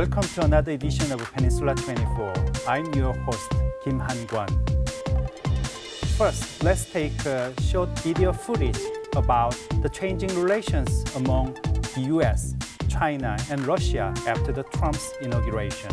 Welcome to another edition of Peninsula 24. I'm your host, Kim Han-kwon. First, let's take a short video footage about the changing relations among the US, China, and Russia after the Trump's inauguration.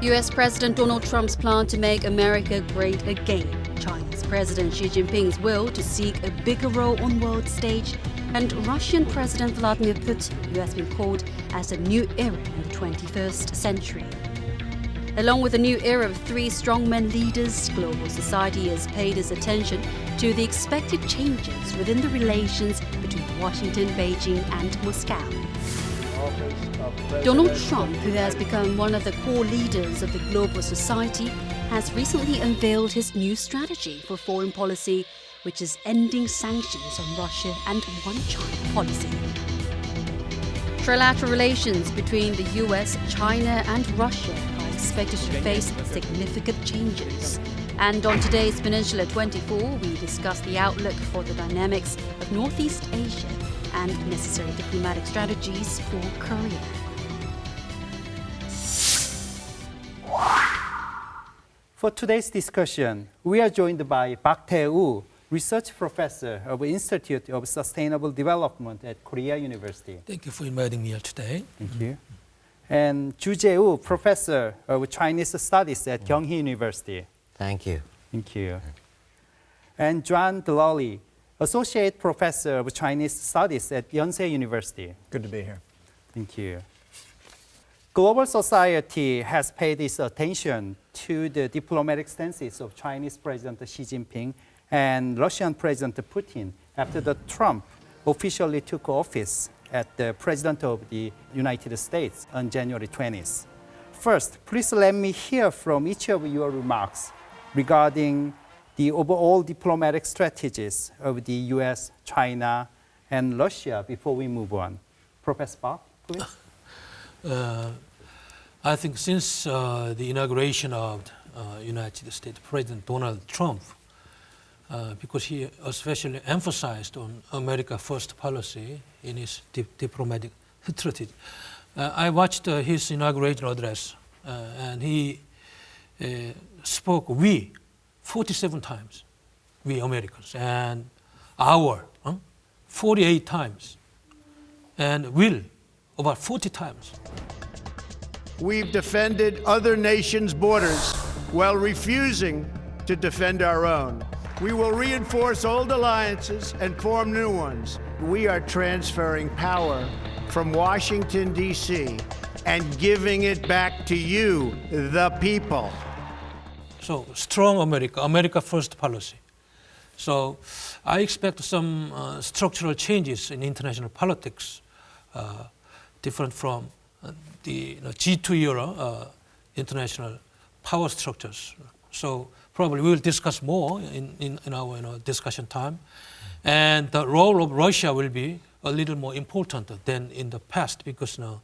US President Donald Trump's plan to make America great again, China's President Xi Jinping's will to seek a bigger role on world stage, and Russian President Vladimir Putin, who has been called as a new era in the 21st century. Along with a new era of three strongman leaders, global society has paid its attention to the expected changes within the relations between Washington, Beijing, and Moscow. Donald Trump, who has become one of the core leaders of the global society, has recently unveiled his new strategy for foreign policy, which is ending sanctions on Russia and One China policy. Trilateral relations between the US, China, and Russia are expected to face significant changes. And on today's Peninsula 24, we discuss the outlook for the dynamics of Northeast Asia and necessary diplomatic strategies for Korea. For today's discussion, we are joined by Park Tae-woo, Research Professor of the Institute of Sustainable Development at Korea University. Thank you for inviting me here today. Thank you. And Choo Jae-woo, Professor of Chinese Studies at Kyung University. Thank you. Thank you. And Delury, Associate Professor of Chinese Studies at Yonsei University. Good to be here. Thank you. Global society has paid its attention to the diplomatic stances of Chinese President Xi Jinping and Russian President Putin after the Trump officially took office as the President of the United States on January 20th. First, please let me hear from each of your remarks regarding the overall diplomatic strategies of the US, China, and Russia before we move on. Professor Park, please. I think since the inauguration of United States President Donald Trump, because he especially emphasized on America First policy in his diplomatic strategy, I watched his inauguration address, and he spoke "we" 47 times, we Americans, and "our" 48 times, and "will" about 40 times. We've defended other nations' borders while refusing to defend our own. We will reinforce old alliances and form new ones. We are transferring power from Washington, D.C., and giving it back to you, the people. So strong America, America First policy. So I expect some structural changes in international politics, different from the G2 era international power structures. So probably we will discuss more in our discussion time. And the role of Russia will be a little more important than in the past, because now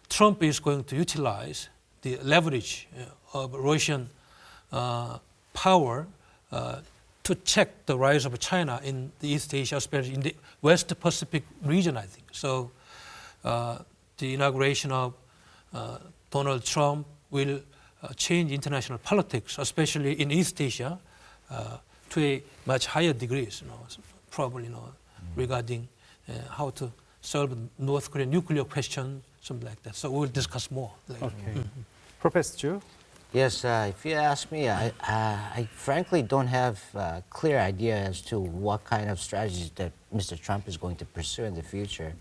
Trump is going to utilize the leverage of Russian power to check the rise of China in the East Asia, especially in the West Pacific region, I think. So the inauguration of Donald Trump will change international politics, especially in East Asia, to a much higher degree, probably regarding how to solve the North Korean nuclear question, something like that. So we'll discuss more later. Okay. Professor Choo? Yes, if you ask me, I frankly don't have a clear idea as to what kind of strategies that Mr. Trump is going to pursue in the future,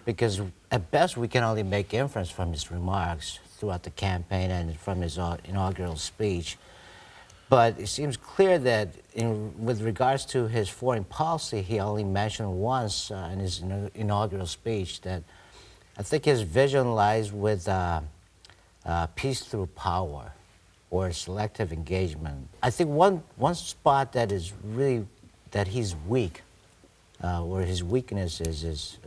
because at best we can only make inference from his remarks throughout the campaign and from his inaugural speech. But it seems clear that with regards to his foreign policy, he only mentioned once in his inaugural speech that I think his vision lies with peace through power or selective engagement. I think one spot that is really, that he's weak, where his weakness is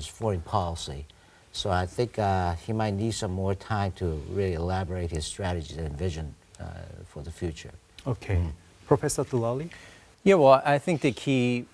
foreign policy. So I think he might need some more time to really elaborate his strategies and vision for the future. Okay. Professor Delury? Yeah, well, I think the key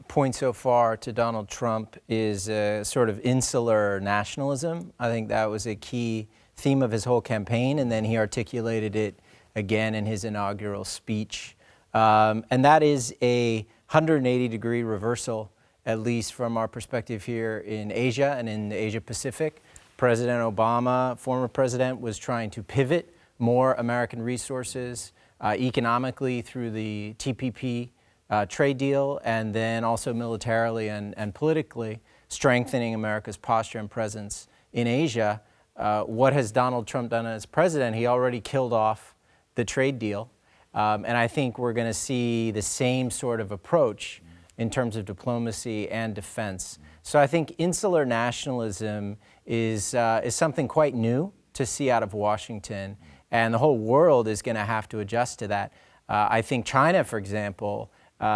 point so far to Donald Trump is sort of insular nationalism. I think that was a key theme of his whole campaign, and then he articulated it again in his inaugural speech. And that is a 180-degree reversal, at least from our perspective here in Asia and in the Asia-Pacific. President Obama, former president, was trying to pivot more American resources economically through the TPP trade deal, and then also militarily and politically strengthening America's posture and presence in Asia. What has Donald Trump done as president? He already killed off the trade deal. And I think we're going to see the same sort of approach in terms of diplomacy and defense. So I think insular nationalism is something quite new to see out of Washington, and the whole world is going to have to adjust to that. I think China, for example,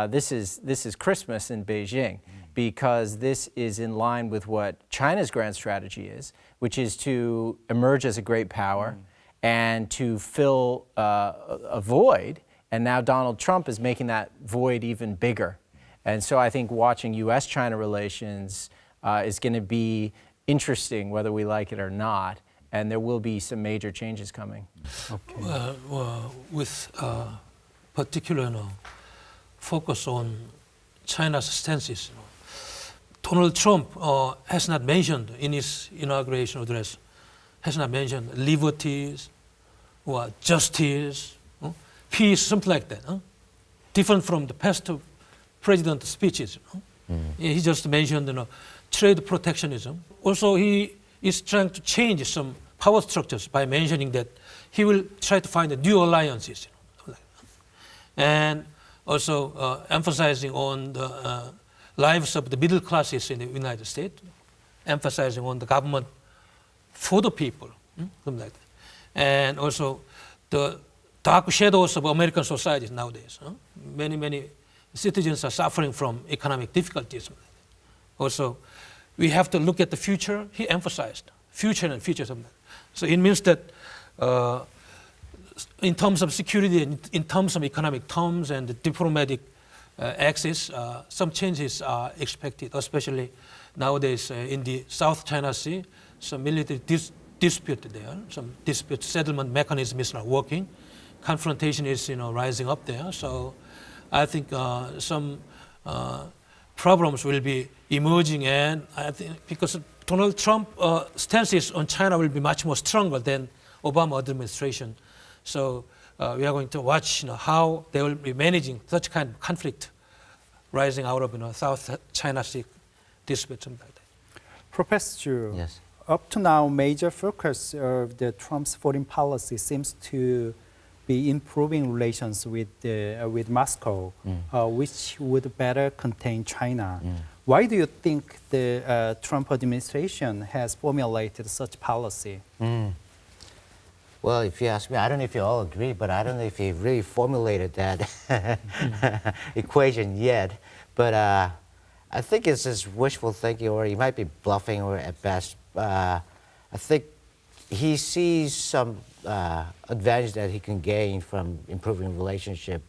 this is Christmas in Beijing, because this is in line with what China's grand strategy is, which is to emerge as a great power and to fill a void. And now Donald Trump is making that void even bigger. And so I think watching U.S.-China relations is going to be interesting, whether we like it or not. And there will be some major changes coming. Okay. With particular focus on China's stances, Donald Trump has not mentioned in his inauguration address, has not mentioned liberties or justice, peace, something like that. Different from the past president speeches. He just mentioned trade protectionism. Also, he is trying to change some power structures by mentioning that he will try to find new alliances. And also emphasizing on the lives of the middle classes in the United States, emphasizing on the government for the people, something like that. And also the dark shadows of American society nowadays. Many citizens are suffering from economic difficulties. Also, we have to look at the future. He emphasized future and future. So it means that in terms of security and in terms of economic terms and the diplomatic axis, some changes are expected, especially nowadays in the South China Sea. Some military dispute there, some dispute settlement mechanism is not working. Confrontation is rising up there. So I think some problems will be emerging, and I think because Donald Trump stances on China will be much more stronger than Obama administration. So we are going to watch how they will be managing such kind of conflict rising out of South China Sea dispute, something like that. Professor Choo, Yes. up to now, major focus of the Trump's foreign policy seems to be improving relations with Moscow, which would better contain China. Why do you think the Trump administration has formulated such policy? Well, if you ask me, I don't know if you all agree, but I don't know if he really formulated that equation yet. But I think it's just wishful thinking, or he might be bluffing, or at best. I think he sees some advantage that he can gain from improving relationship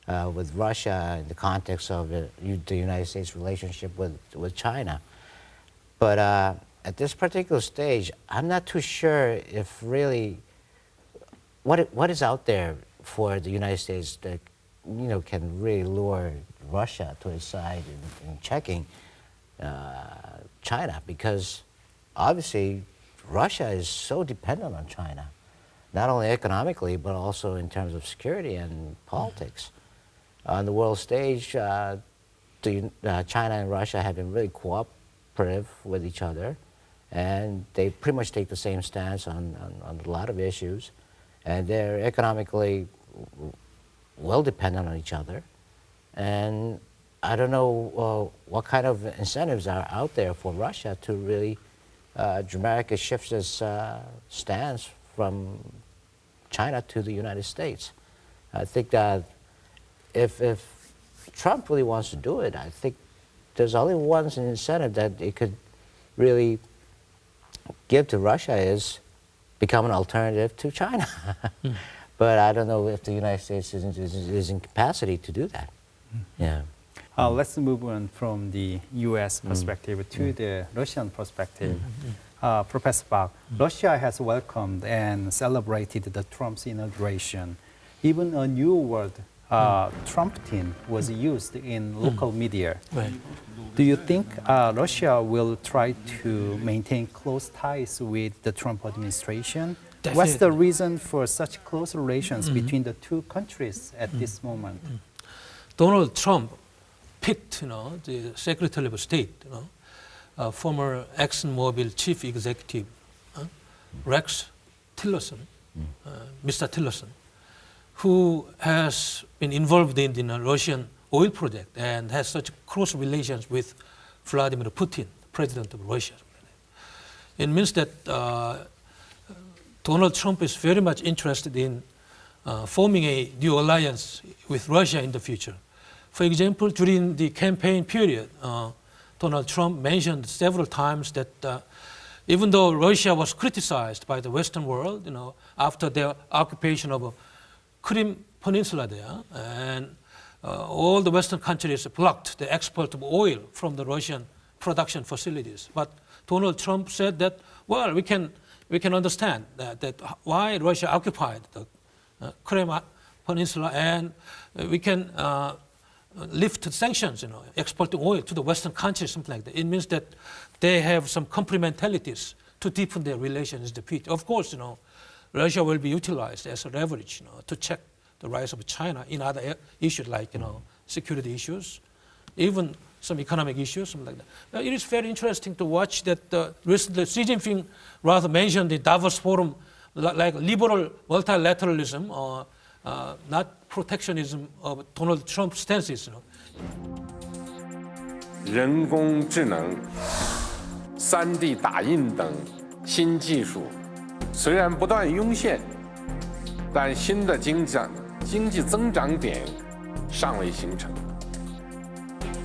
with Russia in the context of the United States relationship with China. But at this particular stage, I'm not too sure if really what is out there for the United States that can really lure Russia to his side in checking China, because obviously Russia is so dependent on China, not only economically but also in terms of security and politics. On the world stage, China and Russia have been really cooperative with each other, and they pretty much take the same stance on a lot of issues, and they're economically well dependent on each other. And I don't know what kind of incentives are out there for Russia to really dramatically shift its stance from China to the United States. I think that if Trump really wants to do it, I think there's only one incentive that it could really give to Russia is become an alternative to China. But I don't know if the United States is in capacity to do that. Yeah. Let's move on from the U.S. perspective to the Russian perspective. Professor Park, Russia has welcomed and celebrated the Trump's inauguration. Even a new word, Trumptin, was used in local media. Right. Do you think Russia will try to maintain close ties with the Trump administration? What's the reason for such close relations between the two countries at this moment? Donald Trump picked, the Secretary of State, former ExxonMobil chief executive, Rex Tillerson, Mr. Tillerson, who has been involved in the Russian oil project and has such close relations with Vladimir Putin, president of Russia. It means that Donald Trump is very much interested in forming a new alliance with Russia in the future. For example, during the campaign period, Donald Trump mentioned several times that even though Russia was criticized by the Western world, after their occupation of Crimea Peninsula there, and all the Western countries blocked the export of oil from the Russian production facilities. But Donald Trump said that, well, we can understand that why Russia occupied the Crimea Peninsula, and we can lift sanctions, exporting oil to the Western countries, something like that. It means that they have some complementarities to deepen their relations in the future. Of course, Russia will be utilized as a leverage, to check the rise of China in other issues like, security issues, even some economic issues, something like that. It is very interesting to watch that recently Xi Jinping rather mentioned the Davos Forum like liberal multilateralism or not protectionism of Donald Trump's stances. 人工智能、3D 打印等新技术虽然不断涌现，但新的经济增长点尚未形成，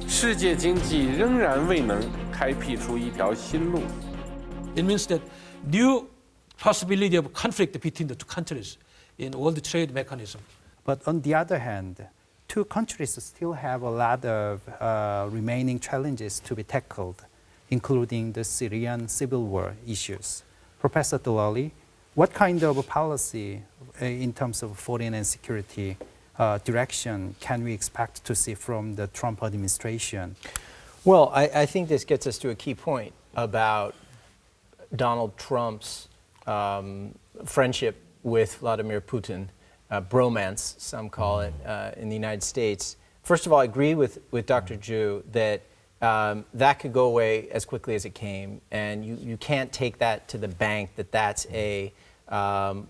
世界经济仍然未能开辟出一条新路。 It means that new possibility of conflict between the two countries in all the trade mechanism. But on the other hand, two countries still have a lot of remaining challenges to be tackled, including the Syrian civil war issues. Professor Delury, what kind of policy in terms of foreign and security direction can we expect to see from the Trump administration? Well, I think this gets us to a key point about Donald Trump's friendship with Vladimir Putin, bromance, some call it, in the United States. First of all, I agree with Dr. Choo that that could go away as quickly as it came, and you can't take that to the bank that that's a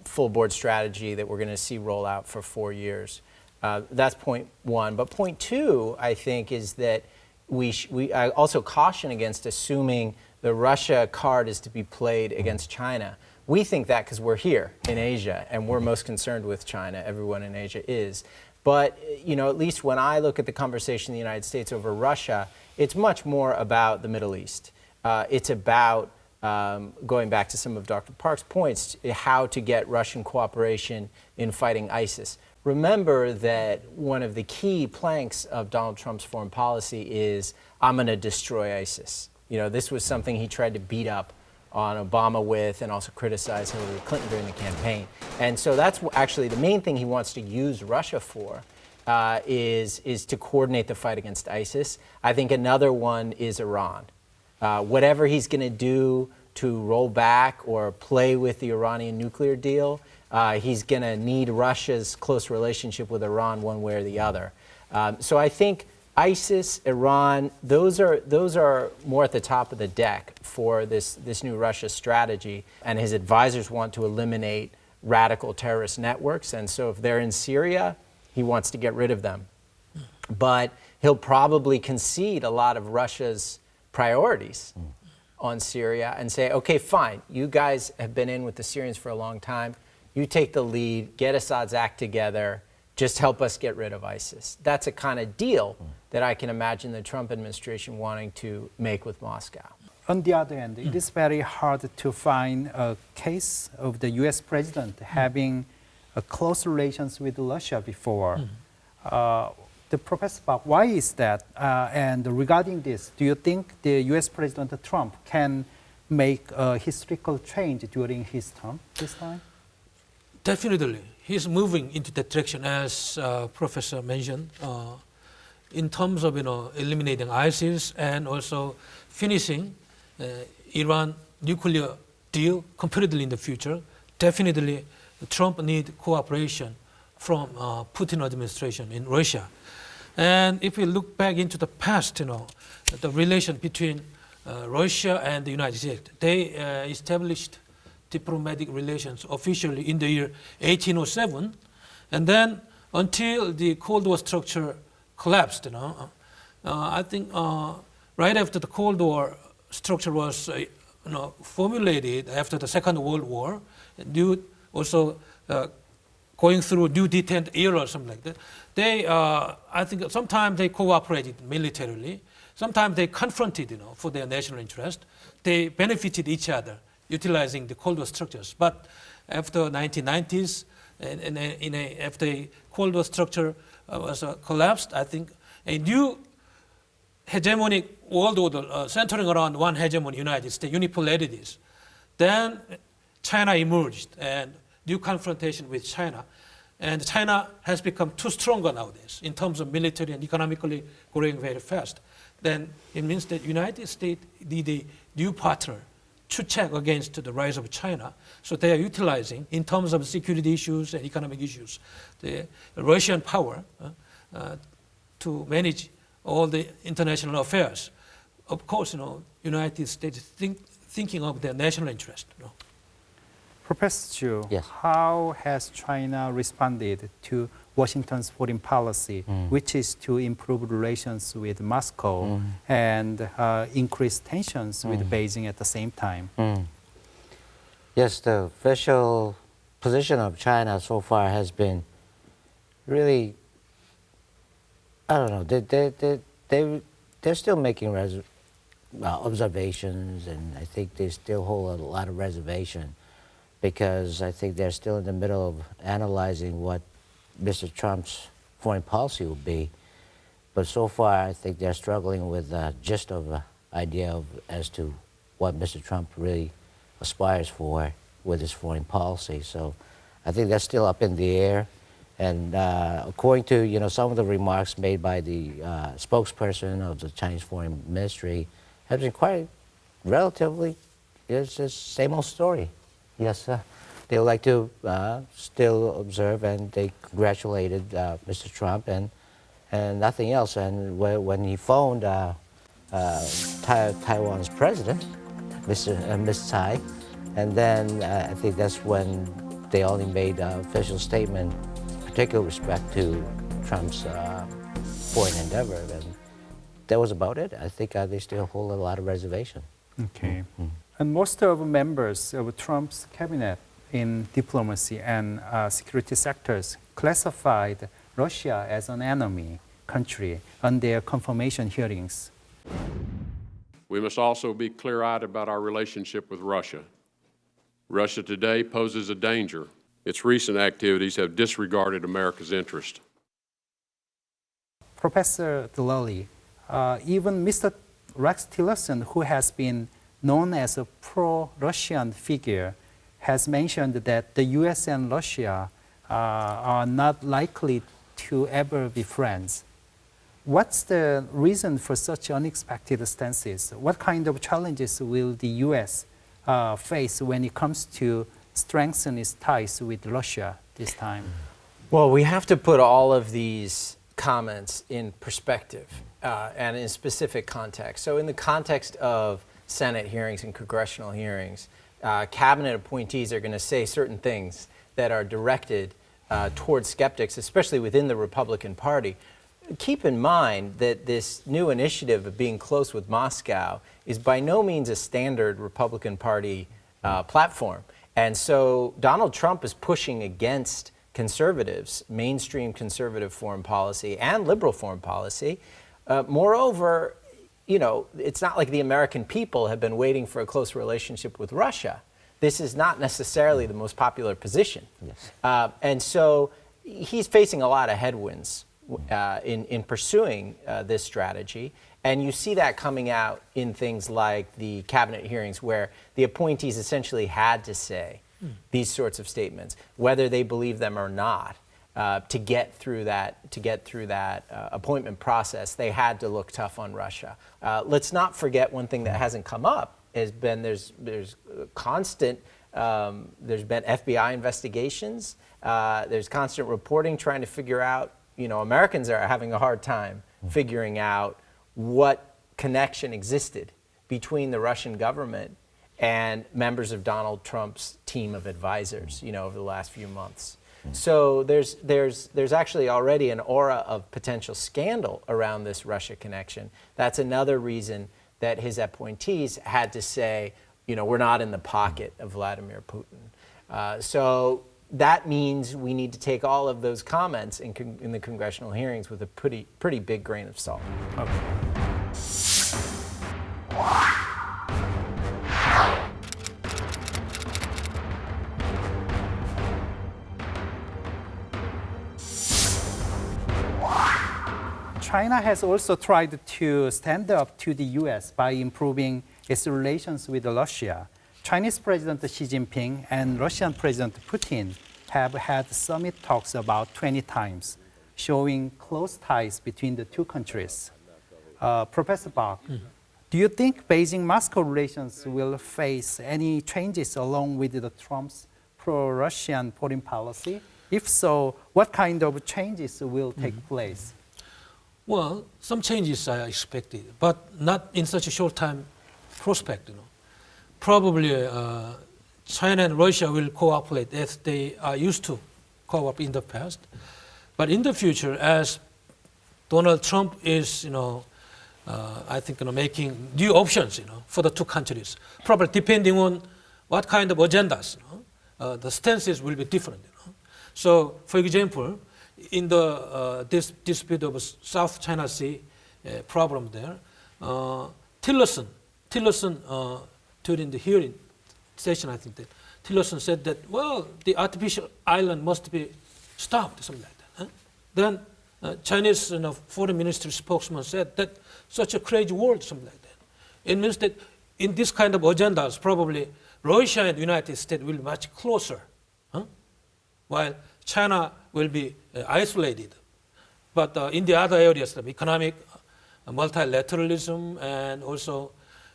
full board strategy that we're going to see roll out for 4 years. That's point one. But point two, I think, is that I also caution against assuming the Russia card is to be played against China. We think that because we're here in Asia and we're most concerned with China. Everyone in Asia is. But, at least when I look at the conversation in the United States over Russia, it's much more about the Middle East. It's about, going back to some of Dr. Park's points, how to get Russian cooperation in fighting ISIS. Remember that one of the key planks of Donald Trump's foreign policy is, I'm going to destroy ISIS. This was something he tried to beat up on Obama with, and also criticize Hillary Clinton during the campaign. And so that's actually the main thing he wants to use Russia for, is to coordinate the fight against ISIS. I think another one is Iran. Whatever he's going to do to roll back or play with the Iranian nuclear deal, he's going to need Russia's close relationship with Iran one way or the other. So I think ISIS, Iran, those are more at the top of the deck for this new Russia strategy. And his advisors want to eliminate radical terrorist networks. And so if they're in Syria, he wants to get rid of them. But he'll probably concede a lot of Russia's priorities on Syria and say, okay, fine, you guys have been in with the Syrians for a long time. You take the lead, get Assad's act together, just help us get rid of ISIS. That's a kind of deal that I can imagine the Trump administration wanting to make with Moscow. On the other hand, it is very hard to find a case of the US president having a close relations with Russia before. Professor Park, why is that? And regarding this, do you think the U.S. President Trump can make a historical change during his term this time? Definitely. He's moving into that direction, as Professor mentioned, in terms of eliminating ISIS and also finishing Iran nuclear deal completely in the future. Definitely, Trump needs cooperation from Putin administration in Russia. And if we look back into the past, the relation between Russia and the United States, they established diplomatic relations officially in the year 1807, and then until the Cold War structure collapsed, I think right after the Cold War structure was formulated after the Second World War, due also going through new detent era or something like that, they, I think sometimes they cooperated militarily, sometimes they confronted, for their national interest. They benefited each other, utilizing the Cold War structures. But after 1990s, after the Cold War structure was collapsed, I think a new hegemonic world order centering around one hegemon, United States, unipolarities. Then China emerged and new confrontation with China. And China has become too stronger nowadays in terms of military and economically growing very fast. Then it means that United States need a new partner to check against the rise of China. So they are utilizing, in terms of security issues and economic issues, the Russian power to manage all the international affairs. Of course, United States thinking of their national interest. Professor Choo, Yes. how has China responded to Washington's foreign policy, which is to improve relations with Moscow and increase tensions with Beijing at the same time? Yes, the official position of China so far has been really, I don't know, they're still making observations, and I think they still hold a lot of reservation, because I think they're still in the middle of analyzing what Mr. Trump's foreign policy will be. But so far, I think they're struggling with the gist of the idea as to what Mr. Trump really aspires for with his foreign policy. So I think that's still up in the air. And according to some of the remarks made by the spokesperson of the Chinese Foreign Ministry, has been quite relatively, it's just same old story. Yes, they would like to still observe, and they congratulated Mr. Trump and nothing else. And when he phoned Taiwan's president, Ms. Tsai, and then I think that's when they only made an official statement, particular respect to Trump's foreign endeavor, and that was about it. I think they still hold a lot of reservation. Okay. And most of the members of Trump's cabinet in diplomacy and security sectors classified Russia as an enemy country on their confirmation hearings. We must also be clear-eyed about our relationship with Russia. Russia today poses a danger. Its recent activities have disregarded America's interest. Professor Delury, even Mr. Rex Tillerson, who has been known as a pro-Russian figure, has mentioned that the US and Russia are not likely to ever be friends. What's the reason for such unexpected stances? What kind of challenges will the US face when it comes to strengthen its ties with Russia this time? Well, we have to put all of these comments in perspective and in specific context. So in the context of Senate hearings and congressional hearings, cabinet appointees are going to say certain things that are directed towards skeptics, especially within the Republican Party. Keep in mind that this new initiative of being close with Moscow is by no means a standard Republican Party platform. And so Donald Trump is pushing against conservatives, mainstream conservative foreign policy and liberal foreign policy. Moreover, it's not like the American people have been waiting for a close relationship with Russia. This is not necessarily the most popular position. Yes. And so he's facing a lot of headwinds in pursuing this strategy. And you see that coming out in things like the cabinet hearings where the appointees essentially had to say these sorts of statements, whether they believe them or not. To get through that appointment process, they had to look tough on Russia. Let's not forget one thing that hasn't come up has been there's constant there's been FBI investigations. There's constant reporting trying to figure out. Americans are having a hard time figuring out what connection existed between the Russian government and members of Donald Trump's team of advisors, over the last few months. So there's actually already an aura of potential scandal around this Russia connection. That's another reason that his appointees had to say, we're not in the pocket of Vladimir Putin. So that means we need to take all of those comments in the congressional hearings with a pretty big grain of salt. Okay. China has also tried to stand up to the U.S. by improving its relations with Russia. Chinese President Xi Jinping and Russian President Putin have had summit talks about 20 times, showing close ties between the two countries. Professor Park, do you think Beijing-Moscow relations will face any changes along with the Trump's pro-Russian foreign policy? If so, what kind of changes will take place? Well, some changes are expected, but not in such a short time prospect. Probably China and Russia will cooperate as they are used to cooperate in the past. But in the future, as Donald Trump is, I think, making new options, for the two countries, probably depending on what kind of agendas, the stances will be different. So, for example, in the this dispute of South China Sea problem there, Tillerson during the hearing session, I think that Tillerson said that, well, the artificial island must be stopped, something like that. Huh? Then Chinese foreign ministry spokesman said that such a crazy world, something like that. It means that in this kind of agendas, probably Russia and the United States will be much closer, while China will be isolated. But in the other areas, like economic multilateralism and also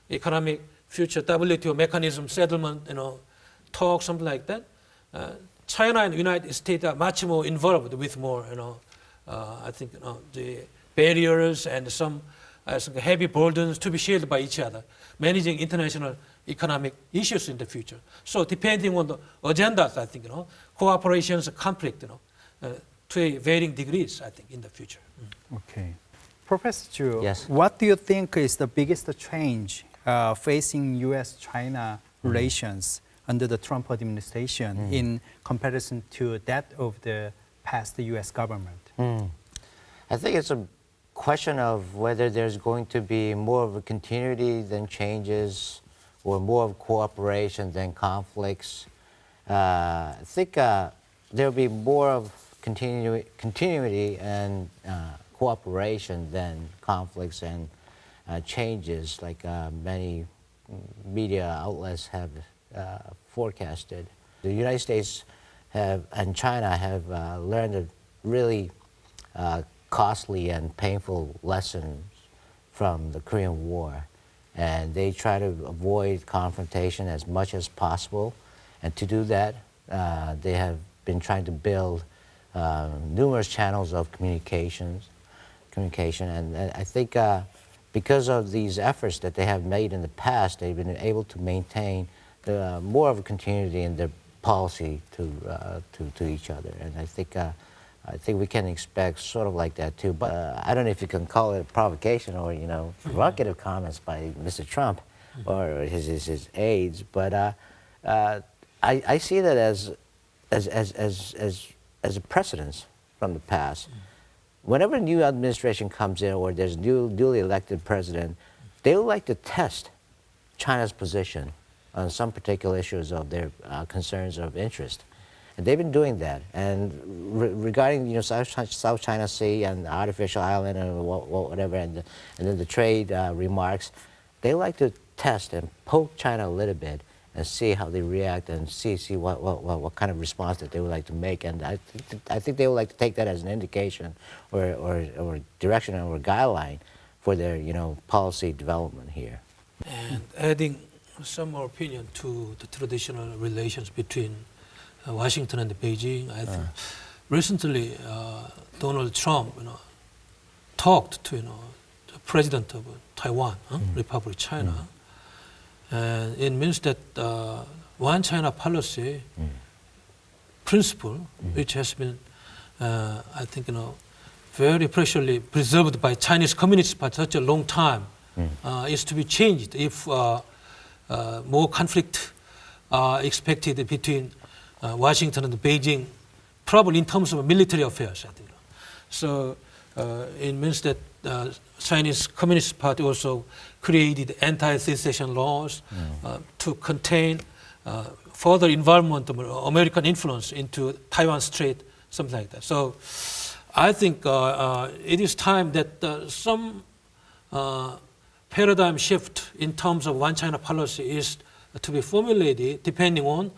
economic future WTO mechanism settlement, talk, something like that, China and the United States are much more involved with more, I think, the barriers and some heavy burdens to be shared by each other, managing international economic issues in the future. So depending on the agendas, I think, cooperations conflict, to varying degrees, I think, in the future. Okay. Professor Choo, Yes. what do you think is the biggest change facing U.S.-China relations under the Trump administration in comparison to that of the past U.S. government? I think it's a question of whether there's going to be more of a continuity than changes or more of cooperation than conflicts. I think there'll be more of continuity and cooperation than conflicts and changes, like many media outlets have forecasted. The United States and China have learned a really costly and painful lessons from the Korean War. And they try to avoid confrontation as much as possible. And to do that, they have been trying to build numerous channels of communication. And I think because of these efforts that they have made in the past, they've been able to maintain more of a continuity in their policy to each other. And I think we can expect sort of like that too. But I don't know if you can call it a provocation or provocative comments by Mr. Trump or his aides. But I see that as a precedence from the past. Whenever a new administration comes in or there's a newly elected president, they would like to test China's position on some particular issues of their concerns of interest. And they've been doing that. And regarding South China Sea and the artificial island and whatever, and then the trade remarks, they like to test and poke China a little bit and see how they react and see what kind of response that they would like to make. And I think they would like to take that as an indication or direction or guideline for their policy development here. And adding some more opinion to the traditional relations between Washington and Beijing, I think recently Donald Trump talked to the president of Taiwan, Republic of China, and it means that one China policy principle, which has been, I think, very preciously preserved by Chinese Communist Party for such a long time, is to be changed if more conflict expected between Washington and Beijing, probably in terms of military affairs, I think. So it means that Chinese Communist Party also created anti-secession laws to contain further involvement of American influence into Taiwan Strait, something like that. So I think it is time that some paradigm shift in terms of one China policy is to be formulated depending on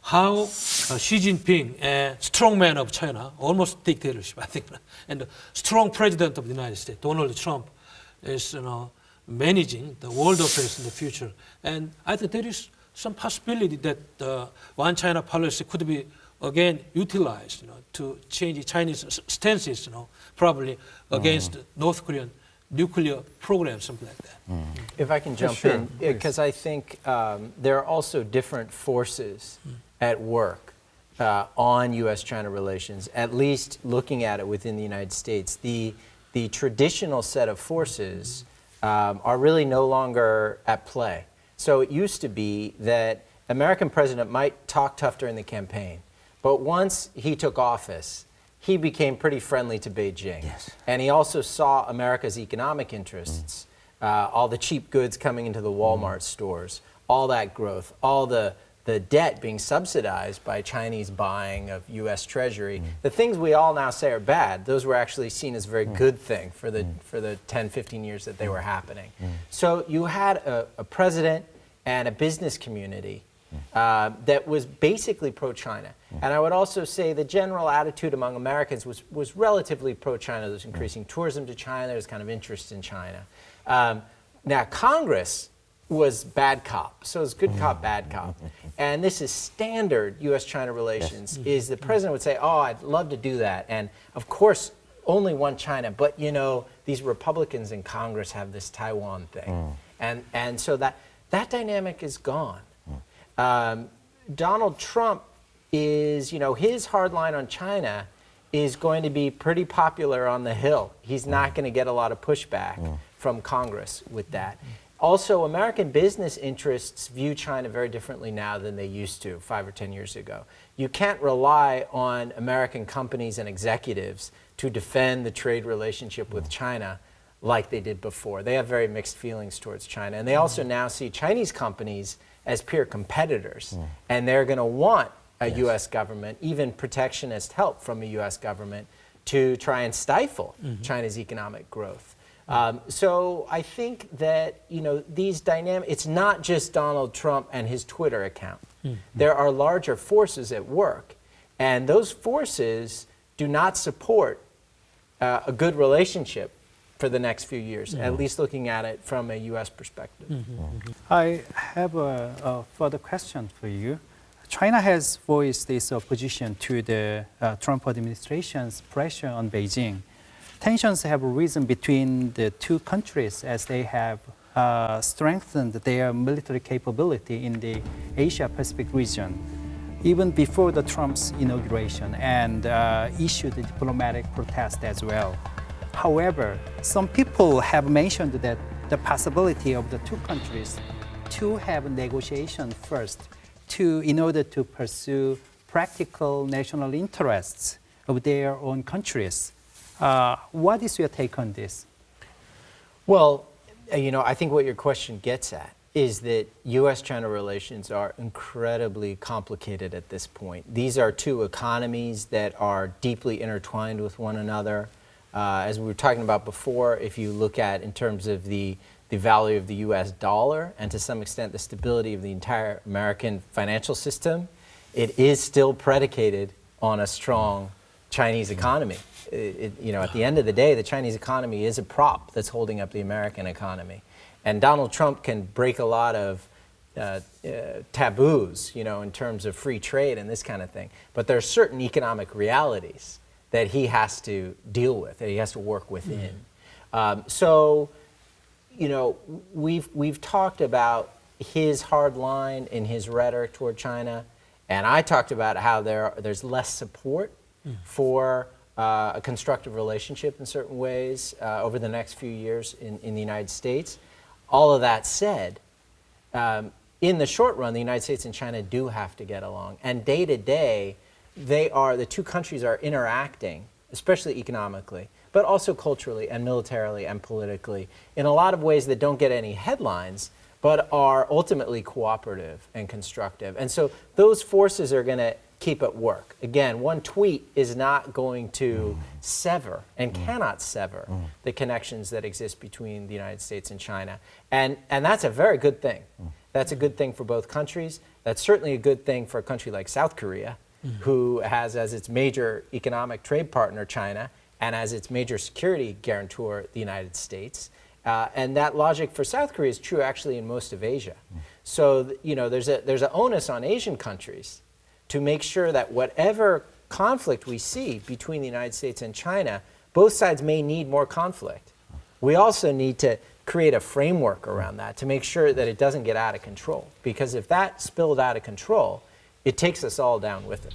how Xi Jinping, a strong man of China, almost dictatorship, I think, and a strong president of the United States, Donald Trump, is managing the world affairs in the future. And I think there is some possibility that one China policy could be again utilized to change Chinese stances, probably against North Korean nuclear program, something like that. If I can jump in, because I think there are also different forces at work on U.S.-China relations, at least looking at it within the United States. The traditional set of forces are really no longer at play. So it used to be that American president might talk tough during the campaign, but once he took office, he became pretty friendly to Beijing. Yes. And he also saw America's economic interests, all the cheap goods coming into the Walmart stores, all that growth, all the debt being subsidized by Chinese buying of U.S. Treasury. The things we all now say are bad, those were actually seen as a very good thing for the 10, 15 years that they were happening. So you had a president and a business community that was basically pro-China. And I would also say the general attitude among Americans was relatively pro-China. There was increasing tourism to China. There was kind of interest in China. Now, Congress was bad cop. So it's good cop, bad cop. And this is standard U.S.-China relations, is the president would say, oh, I'd love to do that. And, of course, only one China. But, these Republicans in Congress have this Taiwan thing. And so that dynamic is gone. Donald Trump is, his hard line on China is going to be pretty popular on the Hill. He's not going to get a lot of pushback from Congress with that. Also, American business interests view China very differently now than they used to 5 or 10 years ago. You can't rely on American companies and executives to defend the trade relationship with China like they did before. They have very mixed feelings towards China. And they also now see Chinese companies as peer competitors. And they're going to want a U.S. government, even protectionist help from a U.S. government, to try and stifle China's economic growth. So I think that, these dynamics, it's not just Donald Trump and his Twitter account. There are larger forces at work. And those forces do not support a good relationship for the next few years, at least looking at it from a U.S. perspective. I have a further question for you. China has voiced its opposition to the Trump administration's pressure on Beijing. Tensions have risen between the two countries as they have strengthened their military capability in the Asia-Pacific region, even before the Trump's inauguration, and issued a diplomatic protest as well. However, some people have mentioned that the possibility of the two countries to have negotiations first in order to pursue practical national interests of their own countries. What is your take on this? Well, I think what your question gets at is that U.S.-China relations are incredibly complicated at this point. These are two economies that are deeply intertwined with one another. As we were talking about before, if you look at in terms of the value of the U.S. dollar and to some extent the stability of the entire American financial system, it is still predicated on a strong Chinese economy. At the end of the day, the Chinese economy is a prop that's holding up the American economy. And Donald Trump can break a lot of taboos, in terms of free trade and this kind of thing. But there are certain economic realities that he has to deal with, that he has to work within. We've talked about his hard line in his rhetoric toward China, and I talked about how there's less support for a constructive relationship in certain ways over the next few years in the United States. All of that said, in the short run, the United States and China do have to get along, and day to day, the two countries are interacting, especially economically, but also culturally and militarily and politically, in a lot of ways that don't get any headlines, but are ultimately cooperative and constructive. And so those forces are going to keep at work. Again, one tweet is not going to sever and cannot sever the connections that exist between the United States and China. And that's a very good thing. That's a good thing for both countries. That's certainly a good thing for a country like South Korea, who has as its major economic trade partner China, and as its major security guarantor the United States. And that logic for South Korea is true actually in most of Asia. So there's an onus on Asian countries to make sure that whatever conflict we see between the United States and China, both sides may need more conflict. We also need to create a framework around that to make sure that it doesn't get out of control. Because if that spilled out of control, it takes us all down with it.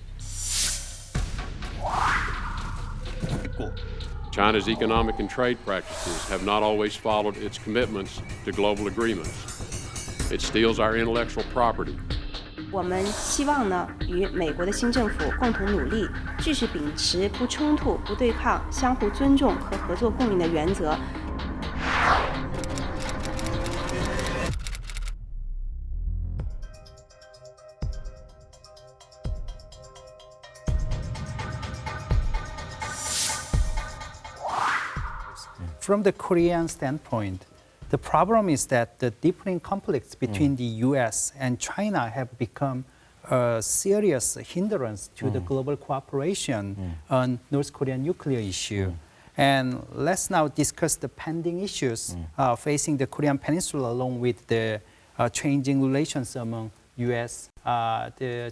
China's economic and trade practices have not always followed its commitments to global agreements. It steals our intellectual property. 我们希望呢，与美国的新政府共同努力，继续秉持不冲突、不对抗、相互尊重和合作共赢的原则。From the Korean standpoint, the problem is that the deepening conflicts between the U.S. and China have become a serious hindrance to the global cooperation on North Korean nuclear issue. And let's now discuss the pending issues facing the Korean Peninsula along with the changing relations among U.S.,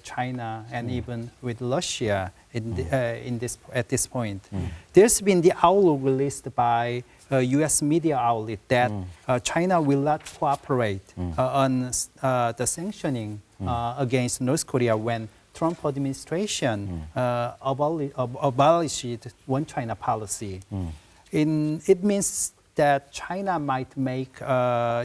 China, and even with Russia at this point. There's been the outlook released by a U.S. media outlet that China will not cooperate on the sanctioning against North Korea when Trump administration abolished one China policy. It means that China might make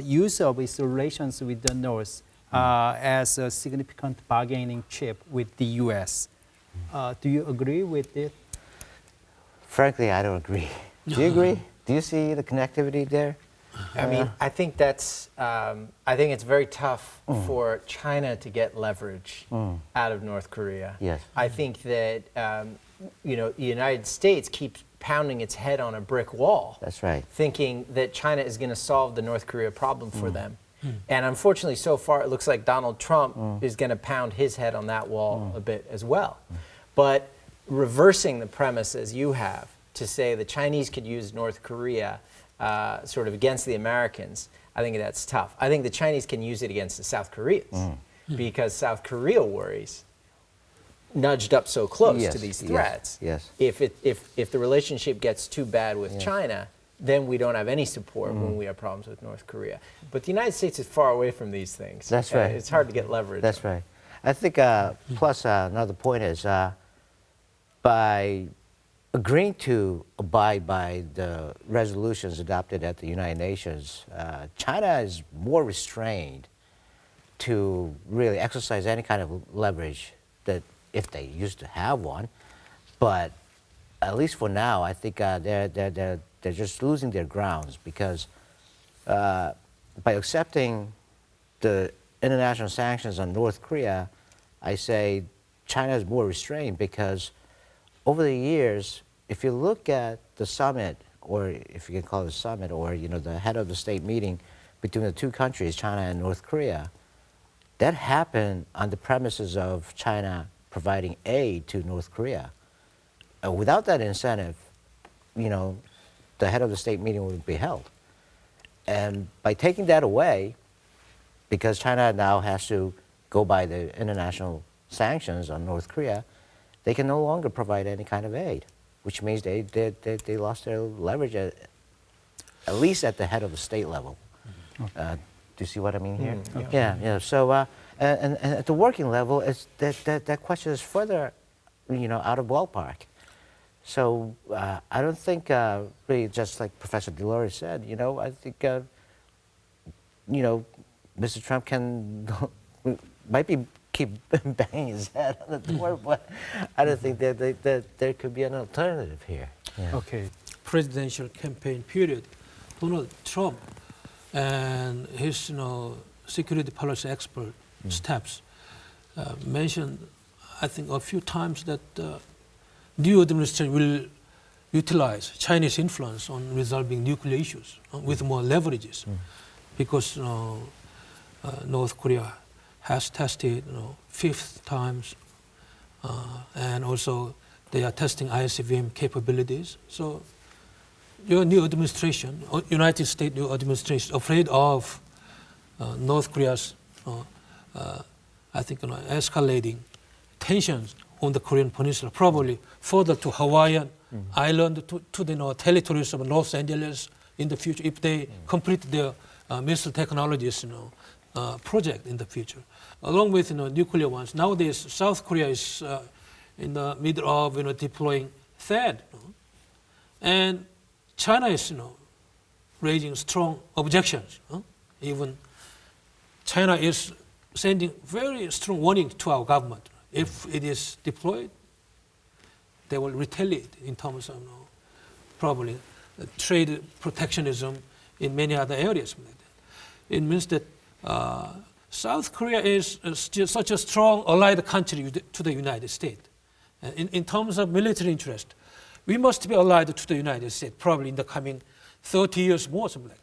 use of its relations with the North as a significant bargaining chip with the U.S. Do you agree with it? Frankly, I don't agree. Do you agree? Do you see the connectivity there? I mean, I think that's. I think it's very tough for China to get leverage out of North Korea. Yes. I think that the United States keeps pounding its head on a brick wall. That's right. Thinking that China is going to solve the North Korea problem for them. And unfortunately, so far, it looks like Donald Trump is going to pound his head on that wall a bit as well. But reversing the premise as you have to say the Chinese could use North Korea sort of against the Americans, I think that's tough. I think the Chinese can use it against the South Koreans because South Korea worries nudged up so close to these threats. Yes. If the relationship gets too bad with China, then we don't have any support when we have problems with North Korea. But the United States is far away from these things. That's right. It's hard to get leverage. That's right. I think, plus another point is, by agreeing to abide by the resolutions adopted at the United Nations, China is more restrained to really exercise any kind of leverage that if they used to have one. But at least for now, I think they're just losing their grounds because by accepting the international sanctions on North Korea, I say China is more restrained because over the years, if you look at the summit, or if you can call it a summit, or the head of the state meeting between the two countries, China and North Korea, that happened on the premises of China providing aid to North Korea. Without that incentive, the head of the state meeting wouldn't be held. And by taking that away, because China now has to go by the international sanctions on North Korea, they can no longer provide any kind of aid, which means they lost their leverage at least at the head of the state level. Do you see what I mean here? Yeah. So, and at the working level, that question is further, out of ballpark. So I don't think, really, just like Professor Delury said, I think, Mr. Trump might be keep banging his head on the door, but I don't think that there could be an alternative here. Yeah. Okay. Presidential campaign period, Donald Trump and his security policy expert staffs mentioned, I think, a few times that new administration will utilize Chinese influence on resolving nuclear issues with more leverages, because North Korea has tested 5th times, and also they are testing ICBM capabilities. So your new administration, United States new administration, afraid of North Korea's, I think, escalating tensions on the Korean Peninsula, probably further to Hawaiian Island, to the territories of Los Angeles in the future, if they complete their missile technologies project in the future, along with nuclear ones. Nowadays, South Korea is in the middle of deploying THAAD, and China is raising strong objections. Even China is sending very strong warning to our government. If it is deployed, they will retaliate in terms of probably trade protectionism in many other areas. It means that South Korea is still such a strong allied country to the United States. In terms of military interest, we must be allied to the United States probably in the coming 30 years more, something like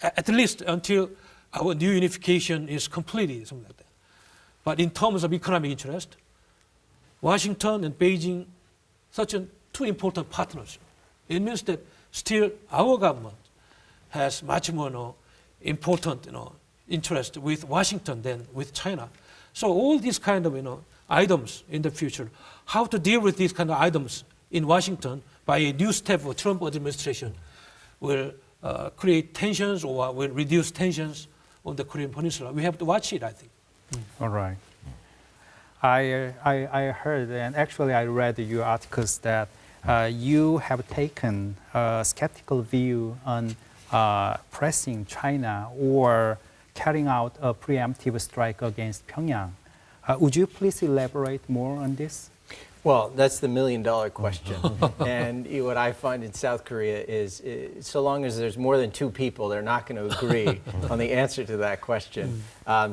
that. At least until our new unification is completed, something like that. But in terms of economic interest, Washington and Beijing, such two important partners. It means that still our government has much more important interest with Washington than with China. So all these kind of items in the future, how to deal with these kind of items in Washington by a new step of Trump administration will create tensions or will reduce tensions on the Korean Peninsula. We have to watch it, I think. All right. I heard, and actually I read your articles, that you have taken a skeptical view on pressing China or carrying out a preemptive strike against Pyongyang. Would you please elaborate more on this? Well, that's the million-dollar question. And what I find in South Korea is so long as there's more than two people, they're not going to agree on the answer to that question.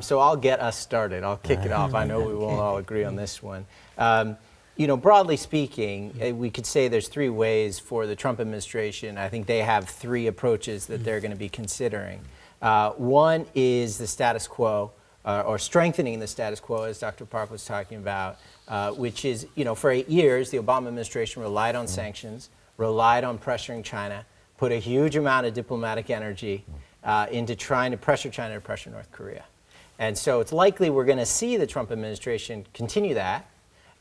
So I'll get us started. I'll kick it off. I know we won't all agree on this one. Broadly speaking, we could say there's three ways for the Trump administration. I think they have three approaches that they're going to be considering. One is the status quo, or strengthening the status quo, as Dr. Park was talking about, which is, for 8 years, the Obama administration relied on sanctions, relied on pressuring China, put a huge amount of diplomatic energy into trying to pressure China to pressure North Korea. And so it's likely we're going to see the Trump administration continue that.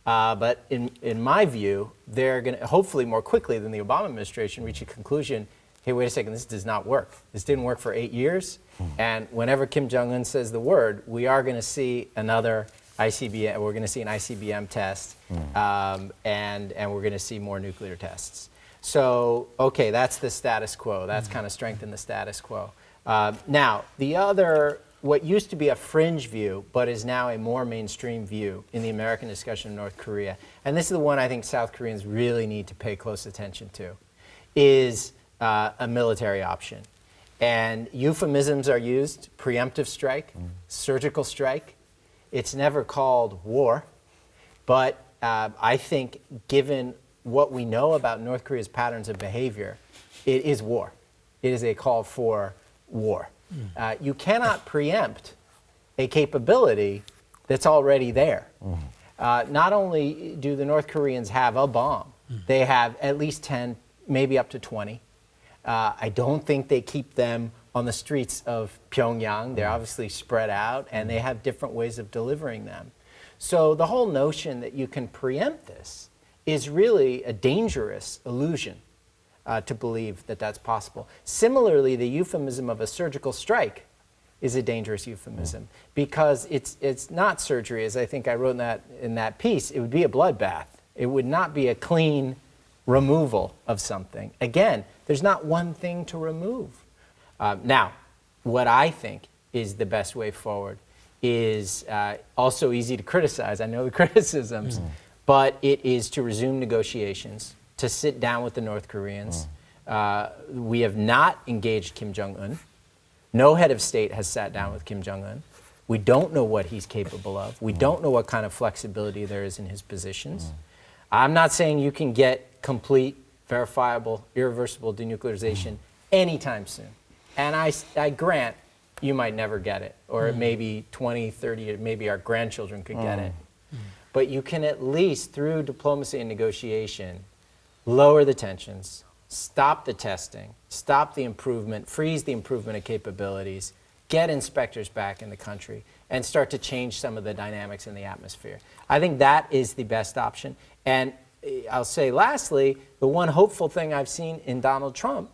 But in my view, they're going to, hopefully more quickly than the Obama administration, reach a conclusion, hey, wait a second, this does not work. This didn't work for 8 years. And whenever Kim Jong-un says the word, we are going to see another ICBM, we're going to see an ICBM test, and we're going to see more nuclear tests. So, okay, that's the status quo. That's kind of strengthened the status quo. Now, the other, what used to be a fringe view, but is now a more mainstream view in the American discussion of North Korea, and this is the one I think South Koreans really need to pay close attention to, is a military option. And euphemisms are used, preemptive strike, surgical strike. It's never called war. But I think given what we know about North Korea's patterns of behavior, it is war. It is a call for war. You cannot preempt a capability that's already there. Not only do the North Koreans have a bomb, they have at least 10, maybe up to 20. I don't think they keep them on the streets of Pyongyang. They're obviously spread out, and they have different ways of delivering them. So the whole notion that you can preempt this is really a dangerous illusion to believe that that's possible. Similarly, the euphemism of a surgical strike is a dangerous euphemism because it's not surgery, as I think I wrote in that piece. It would be a bloodbath. It would not be a clean removal of something. Again, there's not one thing to remove. Now, what I think is the best way forward is also easy to criticize. I know the criticisms, but it is to resume negotiations, to sit down with the North Koreans. We have not engaged Kim Jong-un. No head of state has sat down with Kim Jong-un. We don't know what he's capable of. We don't know what kind of flexibility there is in his positions. I'm not saying you can get complete, verifiable, irreversible denuclearization anytime soon. And I grant you might never get it, or maybe 20, 30, maybe our grandchildren could get it. But you can at least, through diplomacy and negotiation, lower the tensions, stop the testing, stop the improvement, freeze the improvement of capabilities, get inspectors back in the country, and start to change some of the dynamics in the atmosphere. I think that is the best option. And I'll say lastly, the one hopeful thing I've seen in Donald Trump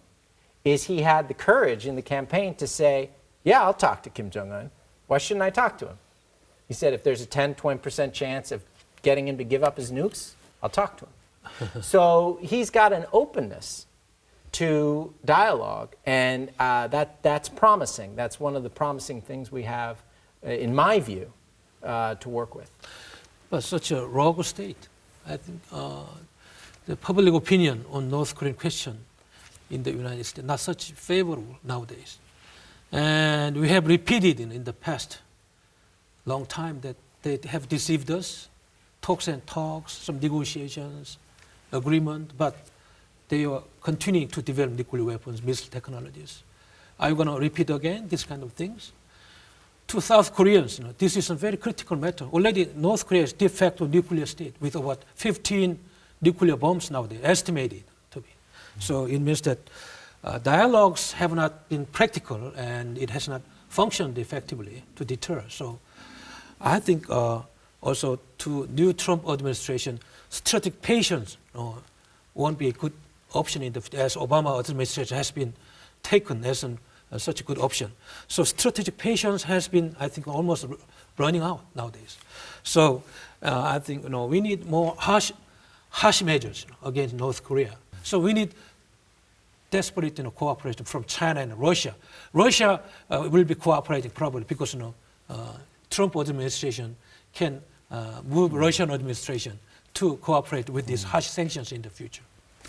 is he had the courage in the campaign to say, yeah, I'll talk to Kim Jong-un. Why shouldn't I talk to him? He said, if there's a 10, 20% chance of getting him to give up his nukes, I'll talk to him. So he's got an openness to dialogue, and that's promising. That's one of the promising things we have, in my view, to work with. But such a rogue state, I think the public opinion on North Korean question in the United States not such favorable nowadays. And we have repeated in the past long time that they have deceived us, talks, some negotiations, agreement, but they are continuing to develop nuclear weapons, missile technologies. Are you going to repeat again these kind of things? To South Koreans, this is a very critical matter. Already North Korea is de facto nuclear state with about 15 nuclear bombs nowadays, estimated to be. So it means that dialogues have not been practical and it has not functioned effectively to deter. So I think also to new Trump administration, strategic patience won't be a good option as Obama administration has been taken as such a good option. So strategic patience has been, I think, almost running out nowadays. So I think we need more harsh measures against North Korea. So we need desperate cooperation from China and Russia. Russia will be cooperating probably because Trump administration can move Russian administration to cooperate with these harsh sanctions in the future.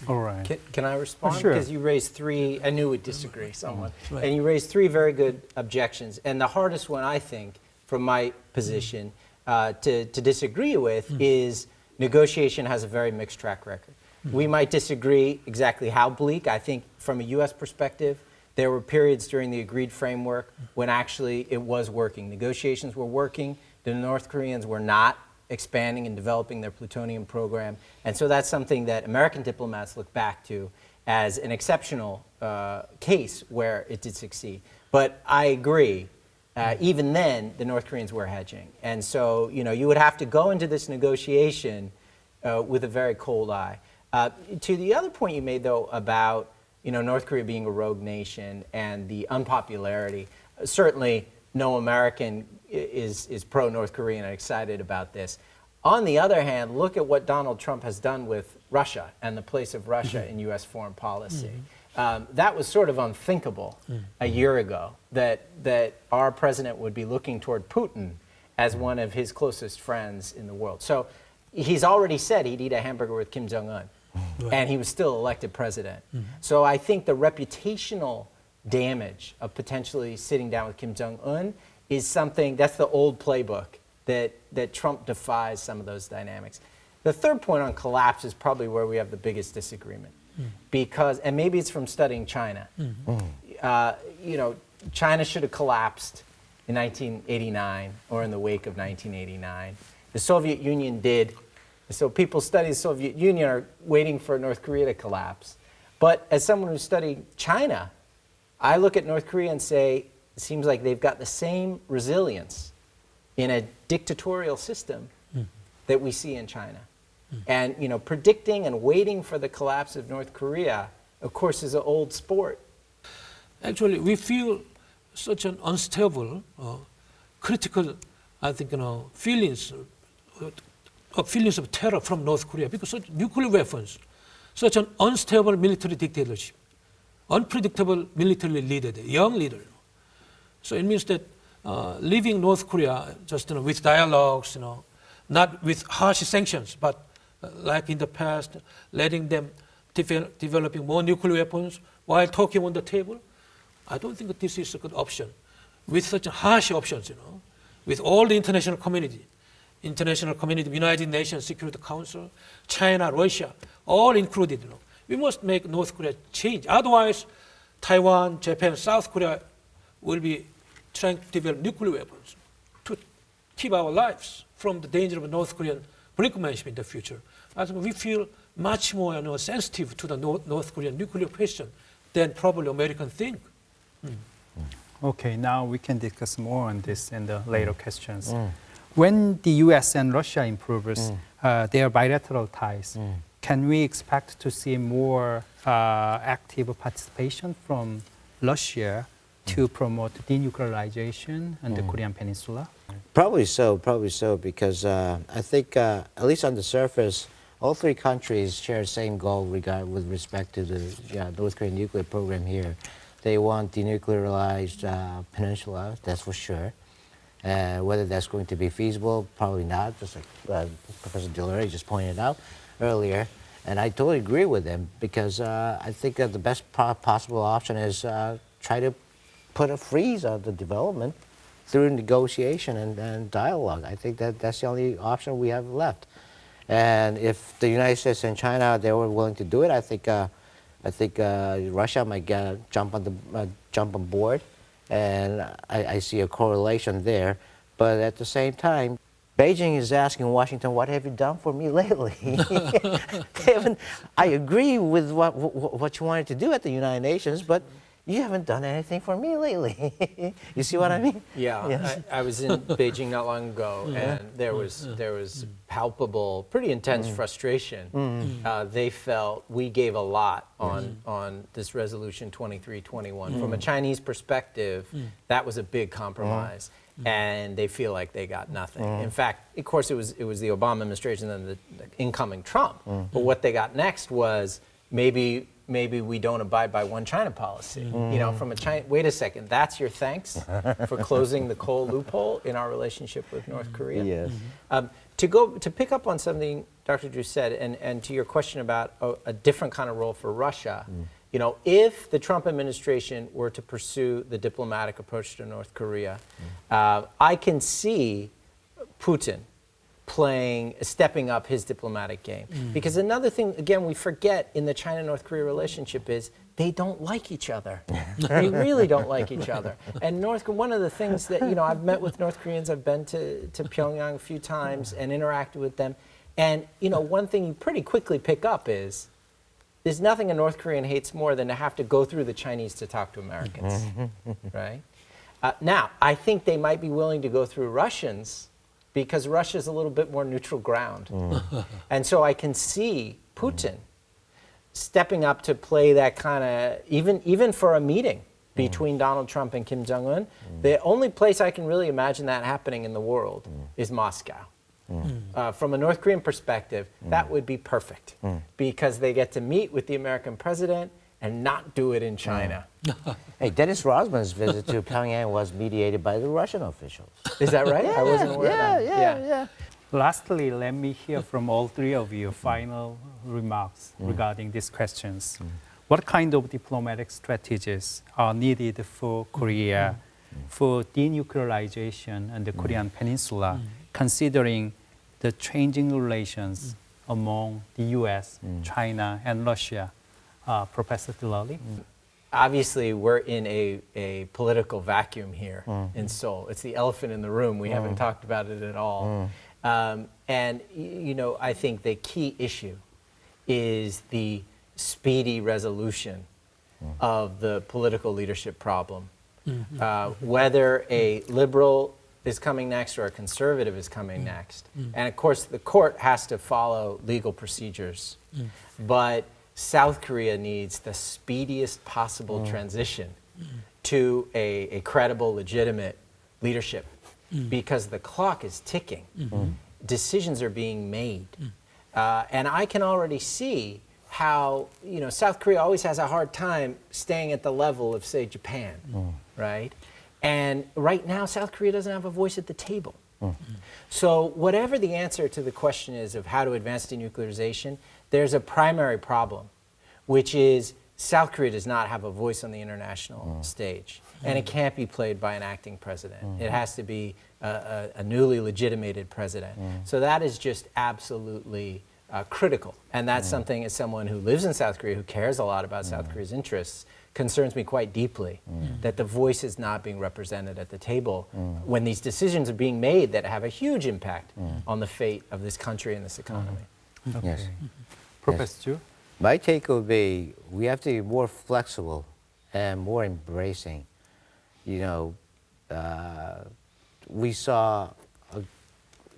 All right. Can I respond? Sure. Because you raised three, I knew we'd disagree somewhat, Right. and you raised three very good objections. And the hardest one, I think, from my position to disagree with is negotiation has a very mixed track record. We might disagree exactly how bleak. I think from a U.S. perspective, there were periods during the agreed framework when actually it was working. Negotiations were working. The North Koreans were not expanding and developing their plutonium program. And so that's something that American diplomats look back to as an exceptional case where it did succeed. But I agree, even then, the North Koreans were hedging. And so, you would have to go into this negotiation with a very cold eye. To the other point you made, though, about North Korea being a rogue nation and the unpopularity, certainly no American is pro-North Korean and excited about this. On the other hand, look at what Donald Trump has done with Russia and the place of Russia in U.S. foreign policy. That was sort of unthinkable a year ago, that our president would be looking toward Putin as one of his closest friends in the world. So he's already said he'd eat a hamburger with Kim Jong-un, and he was still elected president. So I think the reputational damage of potentially sitting down with Kim Jong-un is something, that's the old playbook, that Trump defies some of those dynamics. The third point on collapse is probably where we have the biggest disagreement. Because, and maybe it's from studying China. China should have collapsed in 1989 or in the wake of 1989. The Soviet Union did. So people studying the Soviet Union are waiting for North Korea to collapse. But as someone who studied China, I look at North Korea and say, it seems like they've got the same resilience in a dictatorial system that we see in China. And predicting and waiting for the collapse of North Korea, of course, is an old sport. Actually, we feel such an unstable, critical, I think, feelings of terror from North Korea because such nuclear weapons, such an unstable military dictatorship, unpredictable military leader, young leader. So it means that leaving North Korea just with dialogues, not with harsh sanctions, but like in the past, letting them developing more nuclear weapons while talking on the table, I don't think that this is a good option. With such harsh options, with all the international community, United Nations Security Council, China, Russia, all included, we must make North Korea change. Otherwise, Taiwan, Japan, South Korea will be trying to develop nuclear weapons to keep our lives from the danger of North Korean brinkmanship in the future. I think we feel much more sensitive to the North Korean nuclear question than probably Americans think. Okay, now we can discuss more on this in the later questions. When the US and Russia improves their bilateral ties, can we expect to see more active participation from Russia to promote denuclearization on the Korean Peninsula? Probably so, because I think, at least on the surface, all three countries share the same goal with respect to the North Korean nuclear program here. They want denuclearized Peninsula, that's for sure. Whether that's going to be feasible, probably not, just like Professor Delury just pointed out earlier. And I totally agree with him, because I think that the best possible option is try to put a freeze on the development through negotiation and dialogue. I think that's the only option we have left. And if the United States and China, they were willing to do it, I think Russia might jump on board, and I see a correlation there. But at the same time, Beijing is asking Washington, "What have you done for me lately?" I agree with what you wanted to do at the United Nations, but you haven't done anything for me lately. You see what I mean? Yeah, yes. I was in Beijing not long ago, and there was palpable, pretty intense frustration. They felt we gave a lot on this resolution 2321. From a Chinese perspective, that was a big compromise, and they feel like they got nothing. In fact, of course, it was the Obama administration and the incoming Trump. But what they got next was maybe we don't abide by one China policy. From a China, wait a second, that's your thanks for closing the coal loophole in our relationship with North Korea? Yes. To pick up on something Dr. Drew said, and to your question about a different kind of role for Russia, if the Trump administration were to pursue the diplomatic approach to North Korea, I can see Putin stepping up his diplomatic game. Because another thing, again, we forget in the China-North Korea relationship is they don't like each other. They really don't like each other. And one of the things that, I've met with North Koreans, I've been to Pyongyang a few times and interacted with them. And, one thing you pretty quickly pick up is there's nothing a North Korean hates more than to have to go through the Chinese to talk to Americans, right? Now, I think they might be willing to go through Russians because Russia's a little bit more neutral ground. And so I can see Putin stepping up to play that kind of, even for a meeting between Donald Trump and Kim Jong-un, the only place I can really imagine that happening in the world is Moscow. From a North Korean perspective, that would be perfect because they get to meet with the American president and not do it in China. Hey, Dennis Rodman's visit to Pyongyang was mediated by the Russian officials. Is that right? I wasn't aware of that. Yeah. Lastly, let me hear from all three of you final remarks regarding these questions. what kind of diplomatic strategies are needed for Korea for denuclearization and the Korean Peninsula, considering the changing relations among the US, China, and Russia? Professor Delury? Obviously, we're in a political vacuum here in Seoul. It's the elephant in the room. We haven't talked about it at all. And, you know, I think the key issue is the speedy resolution of the political leadership problem. Whether a liberal is coming next or a conservative is coming next. And of course, the court has to follow legal procedures. But South Korea needs the speediest possible transition to a credible, legitimate leadership because the clock is ticking. Decisions are being made. And I can already see how, you know, South Korea always has a hard time staying at the level of, say, Japan, right? And right now, South Korea doesn't have a voice at the table. So whatever the answer to the question is of how to advance denuclearization, there's a primary problem, which is South Korea does not have a voice on the international stage. And it can't be played by an acting president. It has to be a newly legitimated president. So that is just absolutely critical. And that's something, as someone who lives in South Korea, who cares a lot about South Korea's interests, concerns me quite deeply that the voice is not being represented at the table when these decisions are being made that have a huge impact on the fate of this country and this economy. Okay. Yes. Professor Choo? My take would be we have to be more flexible and more embracing. You know, we saw,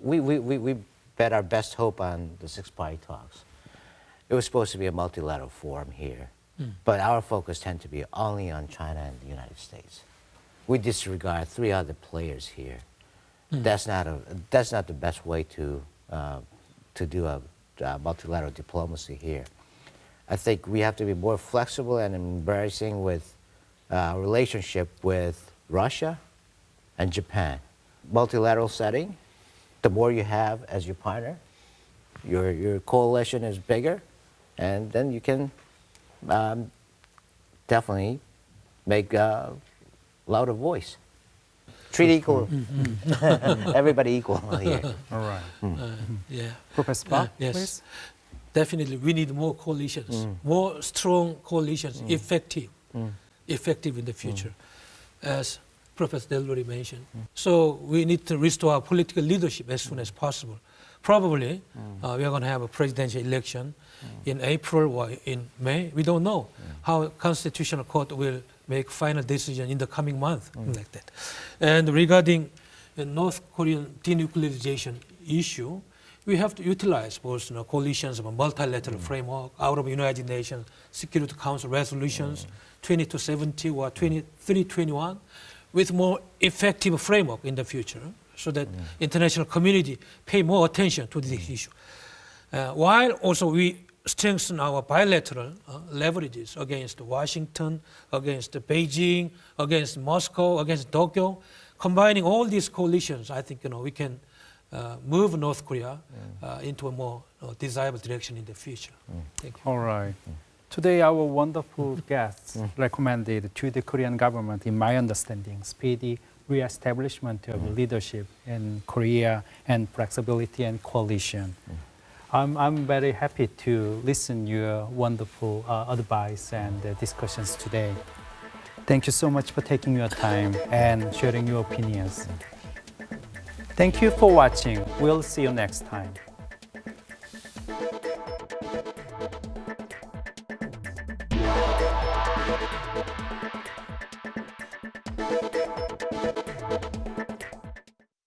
we bet our best hope on the six-party talks. It was supposed to be a multilateral forum here, but our focus tended to be only on China and the United States. We disregard 3 other players here. That's not the best way to do a multilateral diplomacy here. I think we have to be more flexible and embracing with relationship with Russia and Japan. Multilateral setting, the more you have as your partner, your coalition is bigger, and then you can definitely make a louder voice. Treat equal, everybody equal here. All right. Yeah. Professor Park, Yes. please? Definitely, we need more coalitions, more strong coalitions, effective in the future, as Professor Delury mentioned. So we need to restore our political leadership as soon as possible. Probably, we are going to have a presidential election in April or in May. We don't know how Constitutional Court will make final decision in the coming month, like that. And regarding the North Korean denuclearization issue, we have to utilize both coalitions of a multilateral framework out of United Nations Security Council resolutions 2270 or 2321 with more effective framework in the future so that international community pay more attention to this issue. While also we strengthen our bilateral leverages against Washington, against Beijing, against Moscow, against Tokyo. Combining all these coalitions, I think we can move North Korea into a more desirable direction in the future. Thank you. All right. Today, our wonderful guests recommended to the Korean government, in my understanding, speedy re-establishment of leadership in Korea and flexibility and coalition. I'm very happy to listen to your wonderful advice and discussions today. Thank you so much for taking your time and sharing your opinions. Thank you for watching. We'll see you next time.